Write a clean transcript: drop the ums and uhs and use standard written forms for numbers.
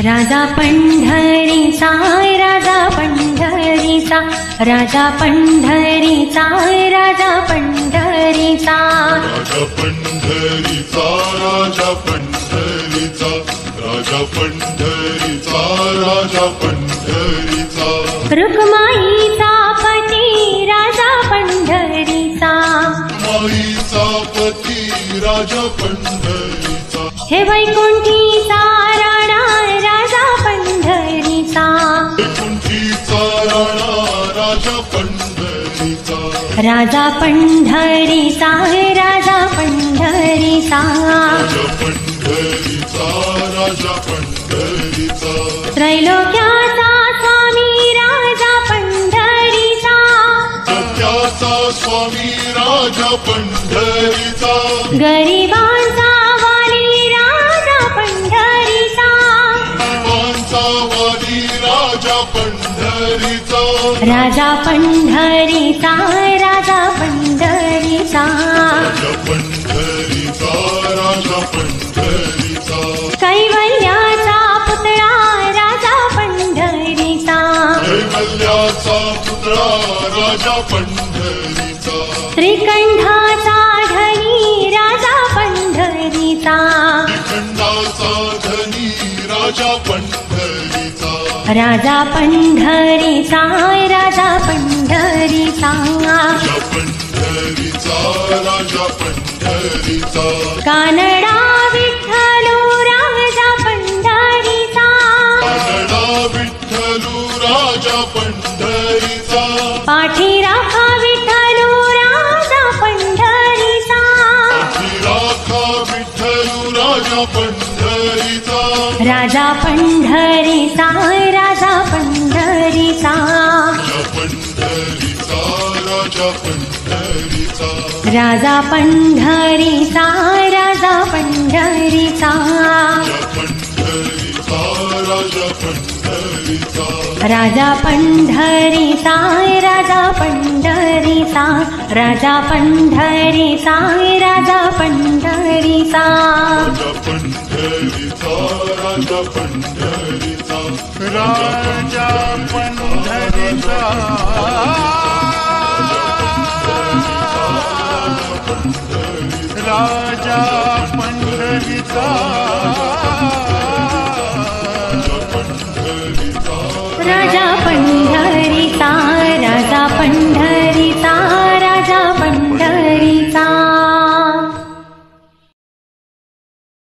राजा पंढरीचा राजा पंढरीचा राजा पंढरीचा राजा पंढरीचा राजा पंढरीचा राजा पंढरीचा राजा पंढरीचा राजा पंढरीचा रुक्माईचा पती राजा पंढरीचा माईचा पती राजा पंढरीचा हे वैकुंठीचा राणा राजा पंढरीचा वैकुंठीचा राणा राजा पंढरीचा राजा पंढरीचा राजा पंढरीचा राजा पंढरीचा राजा पंढरीचा त्रैलोक्याचा स्वामी राजा पंढरीचा सत्याचा स्वामी राजा पंढरीचा गरिबांचा वाली राजा पंढरीचा देवांचा वाली राजा पंढरीचा राजा पंढरीचा राजा पंढरीचा राजा पंढरीचा राजा पंढरीचा कैवल्याचा पुतळा राजा पंढरीचा कैवल्याचा पुतळा राजा पंढरीचा त्रिकंठाचा धनी राजा पंढरीचा खंडाचा धनी राजा पंढरीचा राजा पंढरीचा राजा पंढरीचा राजा पंढरीचा राजा पंढरीचा कानडा विठ्ठलू राजा पंढरीचा कानडा विठ्ठलू राजा पंढरीचा पाठी राखा विठ्ठलू राजा पंढरीचा राखा विठ्ठलू राजा पंढरीचा राजा पंढरीचा राजा पंढरीचा राजा पंढरीचा राजा पंढरीचा राजा पंढरीचा राजा पंढरीचा राजा पंढरीचा राजा पंढरीचा राजा पंढरीचा राजा पंढरीचा राजा पंढरीचा राजा पंढरीचा राजा पंढरीचा राजा पंढरीचा राजा पंढरीचा